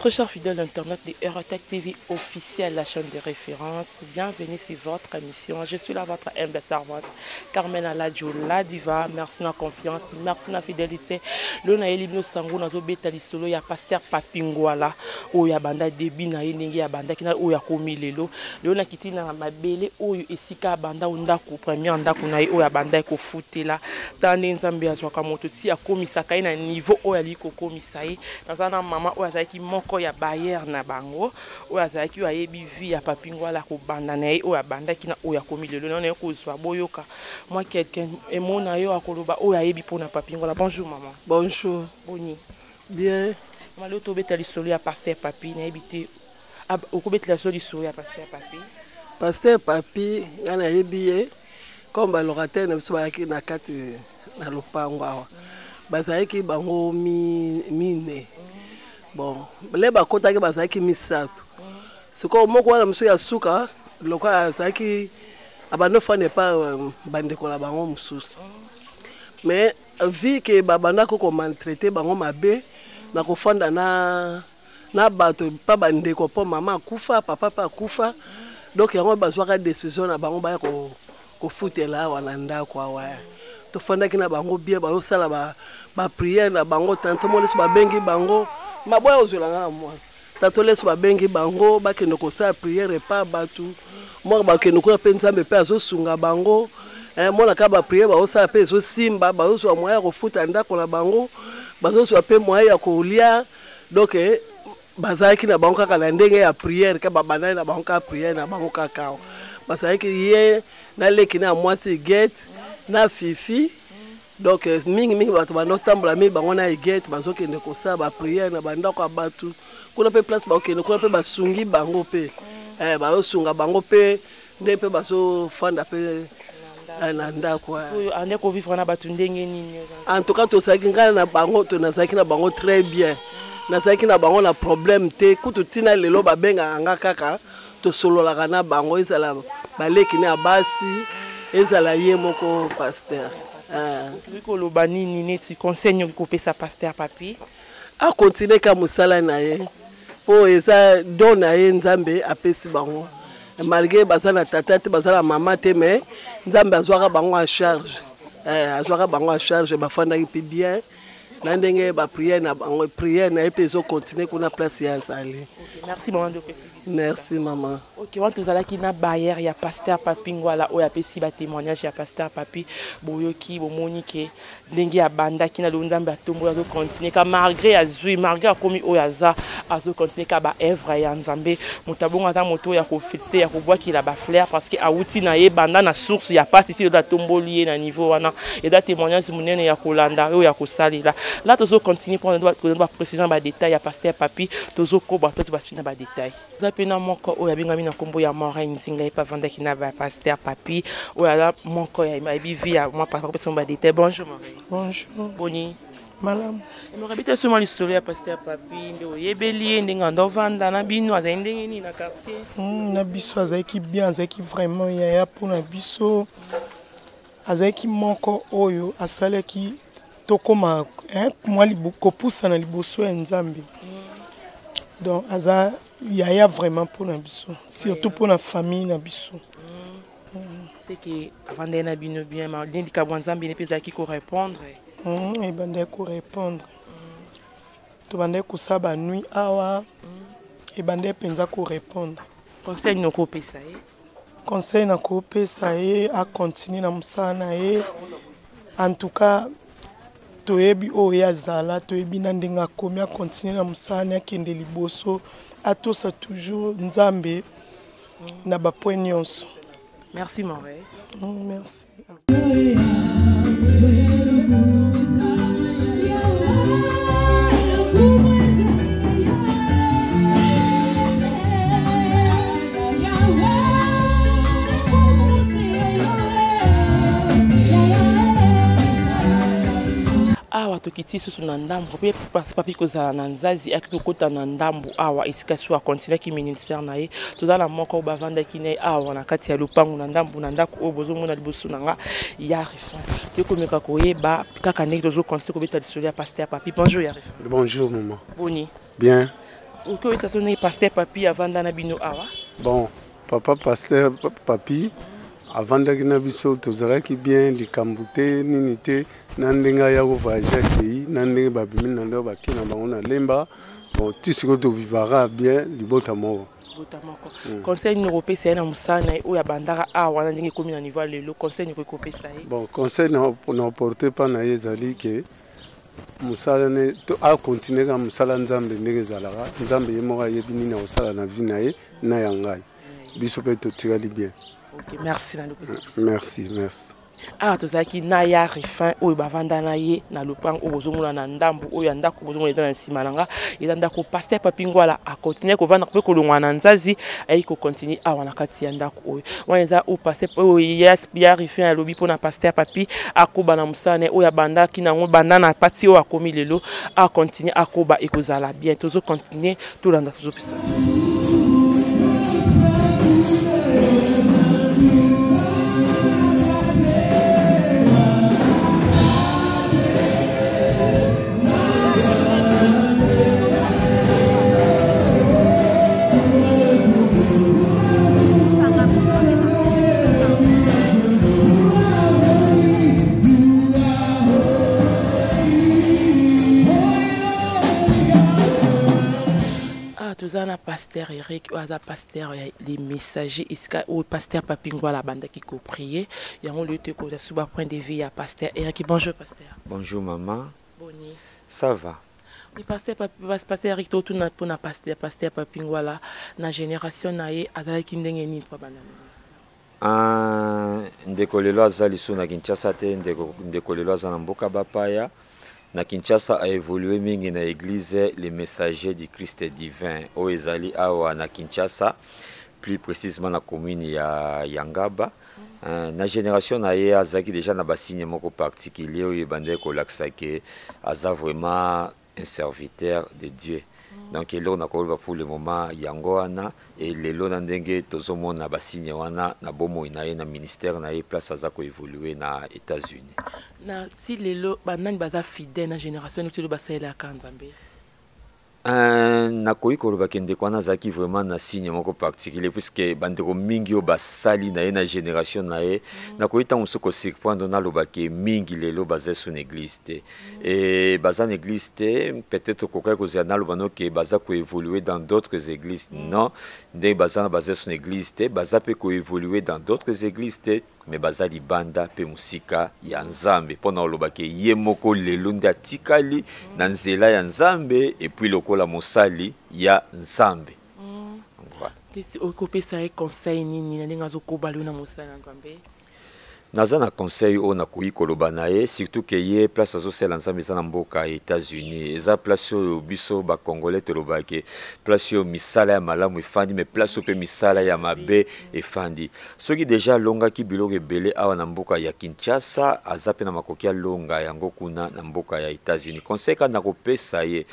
Notre cher fidèle internet de Eurotech TV officiel, la chaîne de référence. Bienvenue sur votre émission. Je suis là, votre humble servante, Carmen Aladjo, la diva. Merci de la confiance, merci de la fidélité. Le na elibino sango na zo betali solo ya pasteur Papingwala. O ya banda debi na yeningi ya banda kina o ya komilelo. Le na kiti na mabele o esika banda ndako premier ndako na o ya banda ko futela. Tande nzambe azwaka moto ti akomisa kai na niveau o ya liko komisa ye. Nazana mama o azaki moko ya bayer na bango o azaki wa yebi vi ya Papingwala ko banda na ye o ya banda kina o ya komilelo na ko zwa boyoka. Moi quelqu'un et mon ayo akoloba o ya yebi pona Papingwala. Bonjour maman. Bonjour. Boni. Bien. Malo to betali solo ya pasteur Papi na ebité o ko betali solo solo ya pasteur Papi. Pasteur Papi ngana yebiye comme balorateur na biso ba na kati na lopango awa. Bazaki bango mine. Bon, le bakota ke bazaki misato. Siko moko wana muso ya suka loka azaki abano fa ne pas bandeko na bango mususu. Mais vu que babanda ko maltraiter bango mabe na kofanda na bato pa bandeko po mama kufa papa pa kufa donc yango bazwaka décision na bango ba ko futela wana ndako awa to fanda kina bango bien ba osala ba prière na bango tanto mo leso ba bengi bango maboya ozolanga moi tanto leso ba bengi bango ba kende ko sa prière pa batu mo ba kende ko penza mpe azosunga bango mona ka ba prière ba osala pe zo simba ba ozo moya ko futa ndako na bango bazo pe moya ya kolia donc bazaki na bango kaka na ndenge ya prière ka babanda na bango ka prière na bango kaka bazaki ye na leki na mwasi get na fifi donc mingi bato banotambola mi bango na get bazokende kosa ba prière na bandako ya batu kuna pe place bakende kuna pe basungi bango pe bazosunga bango pe nde pe bazofanda pe na ndako ande ko vivre na batu ndenge nini. En tout cas to saki ngana na bango to na saki na bango très bien na saki na bango na problème te kutu tina lelo babenga anga kaka to sololaka na bango ezala baleki na basi ezala ye moko pasteur ko loba nini neti conseil ko pesa pasteur Papi a continuer ka musala na ye po eza don na ye nzambe apesi bango malgré bazana tata te bazana mama te mais nzambe azwaka bango en charge azwaka bango en charge bafandaki pe bien na ndenge ba prière na bango prière na epe zo continuer kuna place ya azali. Merci maman de préciser. Merci maman. OK, on tozala ki na barrière ya pasteur Papingwala o ya pesi ba témoignage ya pasteur Papi boyoki bomoni ke ndenge ya banda ki na nzambe atombola zo continuer ka malgré azui malgré akomi o yaza azo continuer ka ba œuvre ya nzambe mutabonga ta moto ya ko féliciter ya ko bois ki la ba fleur parce que awuti na ye banda na source ya parti ti da tomboli na niveau wana et da témoignage munene ya kolanda o ya ko salila là tozo continuer pour doit préciser ba détail ya pasteur Papi tozo ko ba peut ba suivre ba détail za pena moko o ya bingami na kombo ya mora nzinga e pa vanda ki na ba pasteur Papi o ya moko ya bivi ya moi papa pour ba détail. Bonjour Marie. Bonjour. Boni. Malam. Je me répète seulement l'histoire ya pasteur Papi ndo yebeli ndinga ndo vanda na bino aza ndenge ni na quartier. Na biso azaki bien azaki vraiment ya pour na biso azaki moko oyo asalaki tokoma moi libuko poussa na liboso ya nzambe. Donc aza yaya vraiment pour na biso surtout pour la famille na biso. C'est que avant d'être bien bien mais l'indica nzambe ne peut qui ko répondre. Et bande ko répondre. To bande ko saba nuit awa et bande penza ko répondre. Conseil no ko pesa e. Conseil na ko pesa e a continuer na musana e. En tout cas toyebi o ya zala toyebi na ndenga komi a continuer na musana ya kende liboso atosa toujours nzambe na ba point nyonso. Merci Marie. Merci. Awa tokiti susu na ndambo pe papi kozala na nzazi akikokota na ndambo awa esika so a continuer ki ministère na ye tozala moko bavanda ki ne awa na kati ya lupangu na ndambo na ndako o bozomona liboso na nga ya rifan tokomeka koyeba kaka ndenge tozo continuer kobeta lisolo ya pasteur Papi. Bonjour ya rifan. Bonjour maman. Boni. Bien. Oko ça sonne pasteur papi avant dana bino awa. Bon, papa pasteur papi avant d'agina biso tozalaki bien likambute ninite nandenga ya voyager pays nandenga babimi nando bakina bango na lemba. Bon, tu sais que tu vivras bien libota moko. Conseil européen c'est na musana o ya bandara awa na ndenge komi na niveau lelo conseil européen ça. Bon, conseil na porter pas na yezali que musala ne to a continuer ka musala nzambe ndenge zalaka nzambe yemoka yebini na osala na vie na ye na yangai biso pe to tirali bien. OK, merci na merci. Ah tozaki na ya rifin oyo bavanda na ye na lopango oyo bozomona na ndambu oyo ndako bozomona eza na nsima nanga eza ndako pasteur papi ngwala a continuer kovanda pe kolongwa na nzazi ayi ko continuer awa na kati ya ndako oyo wana eza o pasteur oyo ya rifin alobi pona pasteur papi akoba na musane oyo bandaki nango banda na pati oyo akomi lelo a continuer akoba ekozala bien tozo continuer tolanda tozo pisation. Tozana pasteur Eric ou aza pasteur les messagers iska ou pasteur papi ngwala banda qui ko prier yango le te ko suba point de vue à pasteur Eric. Bonjour pasteur. Bonjour maman. Boni. Ça va. Le pasteur Eric to tuna pona pasteur papi ngwala na génération na ye azala ki ndenge ni pa banda. Ndeko lelo azali so na Kinshasa te ndeko lelo azana mboka bapaya. Na Kinshasa a évolué mingi na église les messagers du Christ divin o ezali awa na Kinshasa plus précisément na commune ya Yangaba. Na génération na ye azaki déjà na basigne moko particulier o yebande ko laksake aza vraiment un serviteur de Dieu. Donc là on a pour le moment yango wana et lelo na ndenge tozomona basigne wana na bomo inaye na ministère na ye place aza ko évoluer na États-Unis. Na si lelo banani baza fidèle na génération ni tolo basela kanzambe. Nakoyi koloba kende kwana zaki vraiment na signe moko particulier puisque bandeko mingi o basali na ye na génération na ye nakoyi tango soko surprendre na lobake mingi lelo baza sur une église te et baza une église te peut-être kokai kozela na lobano ke baza ko évoluer dans d'autres églises non ndenge baza na baza sur une église te baza pe ko évoluer dans d'autres églises te mais baza libanda pe musika ya nzambe pona olobake ye moko lelo nda tikali na nzela ya nzambe et puis lokola mosali ya nzambe. Okopesa conseil nini na ndenge zokobalwa na mosala nzambe? Naza na conseil o na koyi koloba na ye surtout que ye place azosala nzambe eza na mboka ya États-Unis eza place oyo biso ba congolais tolobaki place oyo misala ya malamu efandi mais place oyo pe misala ya mabe efandi soki déjà alongaki biloko ebele awa na mboka ya Kinshasa aza pe na makoki alonga yango kuna na mboka ya États-Unis conseil ka na kopesa ye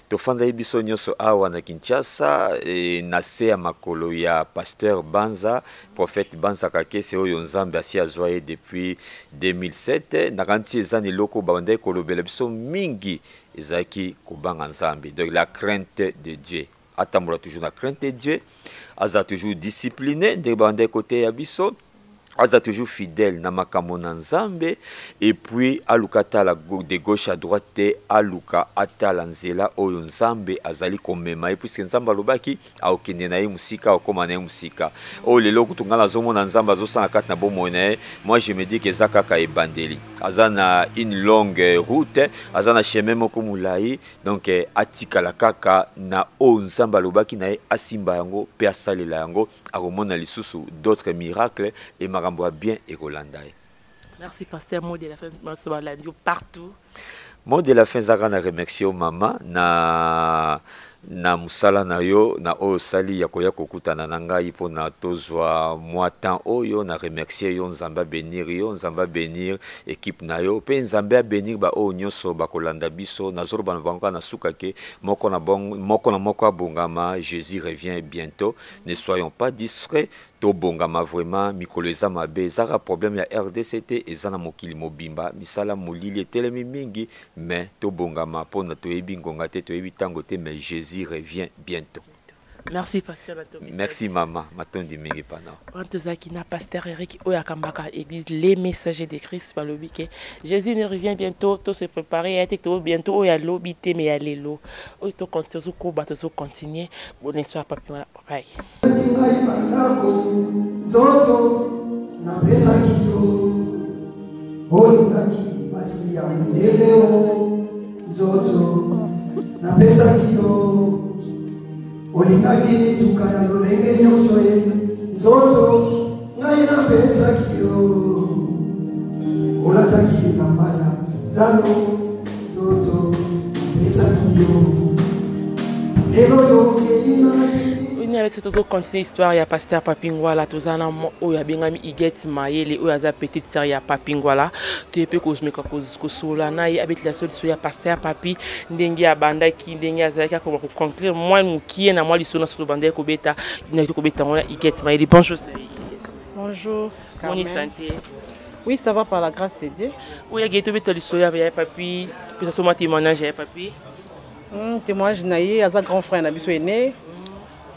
tofanda ye biso nyonso awa na Kinshasa na se ya makolo ya pasteur Banza prophète Banza Kakese oyo nzambe asi azwa ye depuis 2007 na kanti eza ni loko banda kolobela biso mingi ezaki kobanga nzambe donc la crainte de Dieu atambola toujours la crainte de Dieu aza toujours discipliné de banda côté ya biso aza toujours fidèle na makambo na nzambe et puis aluka tala de gauche à droite aluka atala nzela oyo nzambe azali komema et puisque nzambe alobaki aokende na ye musika okoma na ye musika o lelo kutungala zomona nzambe azosana kati na bomoi na ye moi je me dis que eza kaka ebandeli aza na une longue route aza na chemin moko mulai donc atikala kaka na o nzambe alobaki na ye asimba yango pe asalela yango akomona lisusu d'autres miracles et makambo bien et Rolanda. Merci pasteur mot de la fin partout. Mot de la fin zaka na remercier maman na musala na yo na o sali ya koya kokutana na ngai pona tozwa moi temps oyo na remercier yo nzamba bénir équipe na yo pe nzamba bénir ba o nyonso ba kolanda biso na zoro bana bango na sukake moko na moko abongama Jésus revient bientôt ne soyons pas distraits tobongama vraiment mikolo eza mabe ezaka problème ya RDCT eza na mokili mobimba misala molili etelemi mingi mais tobongama mpona toyebi ngonga te toyebi ntango te mais Jésus revient bientôt. Merci pasteur. Merci maman, matondi mingi pana. Antozaki na pasteur Eric Oyakambaka église les messagers de Christ par le week-end. Jésus ne revient bientôt, tout se préparer à être bientôt oya lobité mais ya lelo. Oyo to continuer ko ba to continuer. Bonne soirée papi voilà. Bye. Zoto na pesa kiyo. Olingaki basi ya mileleo. Zoto na pesa kiyo. Olingaki nitukana lolenge nyonso ye nzoto ngai na pesa kiyo olataki na mbaya zano nzoto pesa kiyo lelo yo keina. On avait cette continuer histoire ya pasteur Papingwala tozana o ya bengami Iget Mayele o ya za petite sœur ya Papingwala te pe kozmeka kosola na ye avec la solution ya pasteur Papi ndenge ya bandaki ndenge ya zaka ko conclure moi mukie na moi lisona so bandai ko beta na ko beta ngona Iget Mayele. Bonjour sœur. Bonjour. Bonne santé. Oui, ça va par la grâce de Dieu. O ya geto beta lisoya ya Papi peut ça témoignage ya Papi. Témoignage na ye aza grand frère na biso aîné.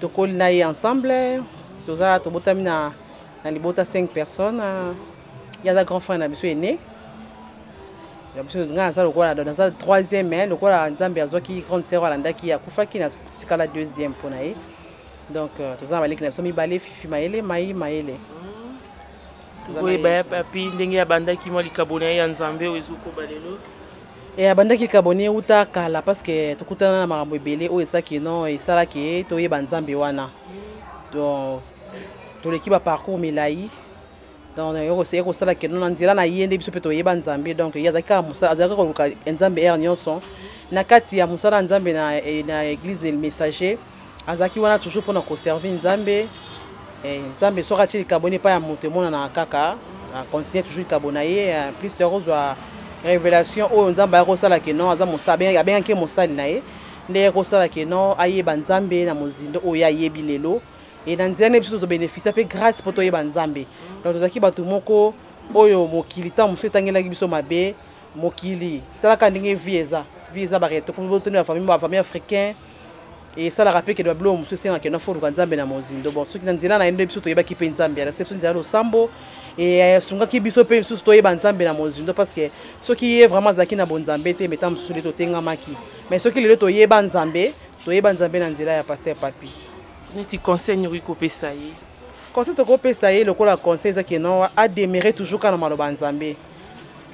Tokoli na ye ensemble, toza tobotami na libota 5 personnes. Yaza grand frère na biso aîné. Ya biso nga aza lokola dans la troisième mais lokola nzambe azwaki grande sœur alandaki akufaki na tikala deuxième pour na ye. Donc toza baleki na biso mibale Fifi Mayele, Mayele. Oui, bah papi ndenge ya bandaki mo likabona ya nzambe ozuko balelo. Et abandaki kaboni uta kala parce que tokutana na makambo ebele o esaki non esalaki toyeba nzambe wana. Donc toleki ba parcours milai. Donc yoko se yoko sala ke non nzela na yende biso pe toyeba nzambe donc yazaka musala azaka ko nzambe nyonso na kati ya musala nzambe na église des messagers azaki wana toujours pour na conserver nzambe nzambe soka chili kaboni pa ya moto mona na kaka continuer toujours kabonaye plus de rose révélation o nzambe ya kosala ke non aza mosabe ya bien ke mosali na ye nde kosala ke non ayeba nzambe na mozindo o ya yebi lelo et na nzela biso to bénéfice pe grâce pour to yeba nzambe donc tozaki bato moko oyo mokili ta muso etangelaki biso mabe mokili talaka ndenge vie eza bareto pour la famille africaine et ça la rappelle que le blanc muso senga ke non fo nzambe na mozindo bon soki na nzela na ende biso to yeba ki pe nzambe la section nzela lo sambo et sunga ki biso pe biso to yeba nzambe na mozindo parce que soki est vraiment zaki na bonzambe te metam sous les to tenga maki mais soki le to yeba nzambe na nzela ya pasteur Papi tu conseil ni ko pesa ye conseil to ko pesa ye lokola conseil zaki non a demeurer toujours kana maloba nzambe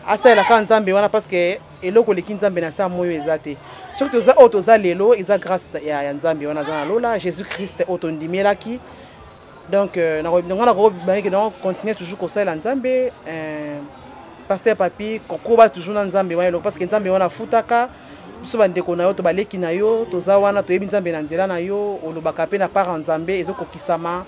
asa la kan nzambe wana parce que eloko leki nzambe na sa moyo ezate soki toza otoza lelo eza grâce ya nzambe wana za lola Jésus Christ otondimelaki. Donc, nous allons continuer toujours comme ça, l'Anzambe. Pasteur Papi, Kokoba toujours dans Nzambe, parce que Nzambe wana futaka, biso bandeko na yo to baleki na yo, toza wana to yebi Nzambe na nzela na yo, olobaka pe na part Nzambe ezokokisama.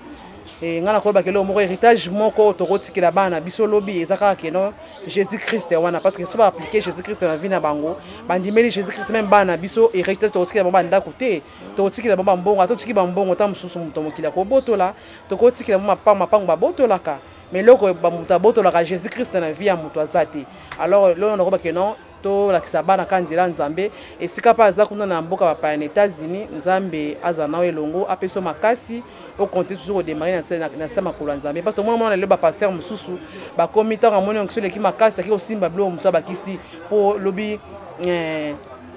Et ngana ko bakelo mo héritage moko to kotikela bana biso lobi ezaka keno Jésus Christ wana parce que so ba appliquer Jésus Christ na vie na bango bandimeli Jésus Christ même bana biso héritage to kotikela baba ndako te to kotikela baba mbongo to tikila mbongo ta mususu muto mokila ko botola to kotikela mapango ba botolaka mais loko ba muto botolaka Jésus Christ na vie ya muto azate alors lo na ko bakeno to la kisabana kanzela nzambe esika pa aza kuna na mboka ba États-Unis nzambe aza na elongo apeso makasi au compter toujours au démarrer na sama kolanzambe parce que moi le ba pasteur mususu ba comité en monnaie onction l'équipe makasi qui aussi ba blo musa ba kisi pour lobby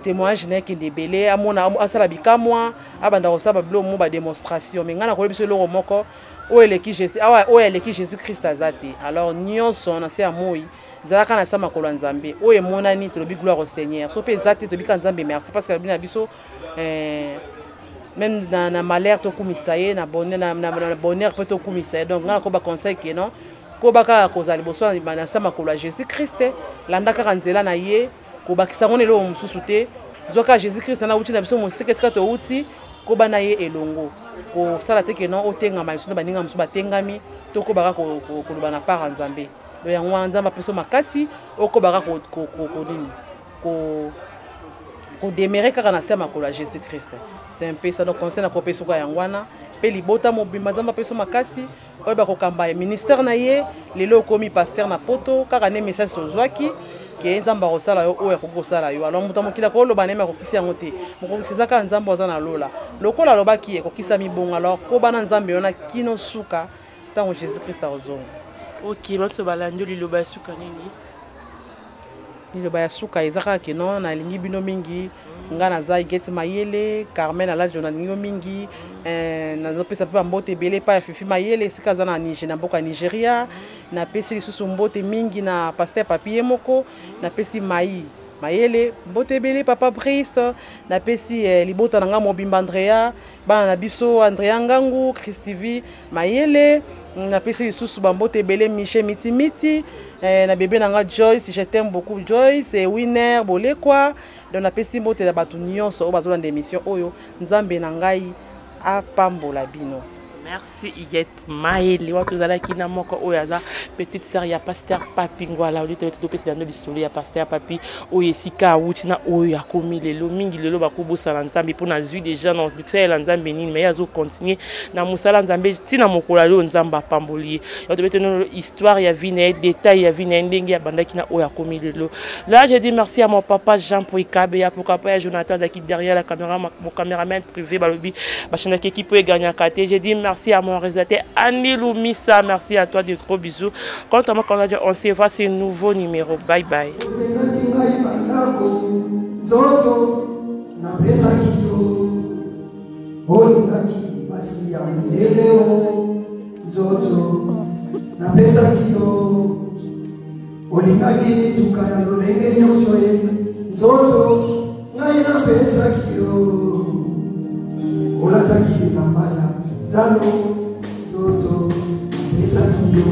témoignage na ki debele amona asala bikamwa abanda ko sa ba blo mo ba démonstration mais ngana ko biso lo moko o eleki Jésus o eleki Jésus Christ azate alors nyonso na se amoyi zalaka na sama kolanzambe o emonani to lobi gloire au Seigneur so pe zate to bika nzambe merci parce que bina biso même dans na malheur to kumisaye na bonheur peut to kumisaye donc ngana ko ba conseil que non ko baka ko za liboso na sama kola Jésus Christ landa ka nzela na ye ko bakisa ngone lo mususu te zoka Jésus Christ na uti na biso mosike ska to uti ko bana ye elongo ko sala te que non otenga ma biso baninga musu batengami to ko baka ko lobana par nzambe do ya nzamba peso makasi oko baka ko nini ko démérer kaka na sama kola Jésus Christ. C'est un peu ça donc conseil na kopé soka yangwana pe libota mobimba nzambe apeso makasi oyo bakokamba ya ministère na ye lelo okomi pasteur na poto kaka ne message tozwaki ke nzambe akosala yo oyo akoki kosala yo alors moto mokili akoloba nayemi akokisi yango te mokokisi eza kaka nzambe aza na lola lokola alobaki ekokisa mibongo alors kobana nzambe yona kino suka ntango jésus christ akozonga. Ok, bato balandi liloba ya suka nini? Liloba ya suka eza kaka keno nalingi bino mingi nga naza Igete Mayele Carmen Aladio nalingi yo mingi nazopesa mpe bambote ebele epai ya Fifi Mayele esika aza na mboka ya Nigeria. Napesi lisusu mbote mingi na Pasteur Papi ye moko, napesi Mayele mbote ebele Papa Brice, napesi libota na nga mobimba Andrea bana na biso Andrea Ngangu Christivi Mayele, napesi lisusu bambote ebele Michel Mitimiti na bébé nanga Joyce, je t'aime beaucoup Joyce et Winner Bolekwa. Donc napesi mbote na bato nyonso oyo bazolanda émission oyo nzambe na ngai apambola bino. Merci Igete Mayele watu zalaki na moko oyo aza petite sœur ya Pasteur Papi Ngwala oyo to pesi dans l'histoire ya Pasteur Papi oyo esika awuti na oyo akomi lelo mingi lelo bakobosala nzambe mpona zwi déjà na lusala nzambe nini mais azo continuer na musala nzambe tina mokola lelo nzambe apamboli yo to beteno histoire ya vie na détail ya vie na ndenge ya bandaki na oyo akomi lelo. Là je dis merci à mon papa Jean Poikabe ya papa ya Jonathan qui derrière la caméra mon caméraman privé balobi bachana qui peut gagner kate. Je dis merci à mon réalisateur Annie Loumissa, merci à toi, de gros bisous. Quant à moi, on se voit sur un nouveau numéro. Bye bye. Zalo, toto, esakio.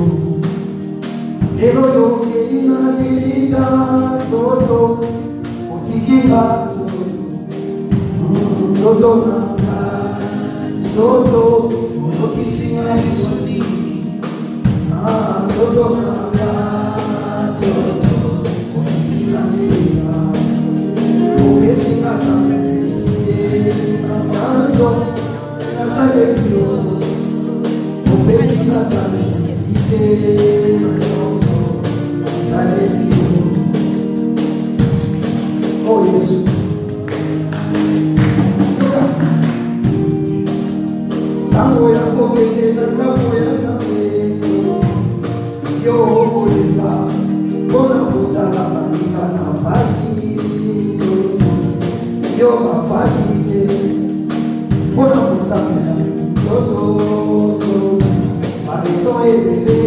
Lelo yo keina lilita, toto, otikinga, toto nanga, toto, okisinga isoni. Toto nanga, toto, okisinga lilita. Okisinga kamepesite, namazo. Salekio, obesina talentisite, salekio, oh Yesu, tango ya kokende na tango ya tameto, yo okolenga, kona kotala bandika na pasi, yo bafatike. Bona musafira toto, maison est bébé,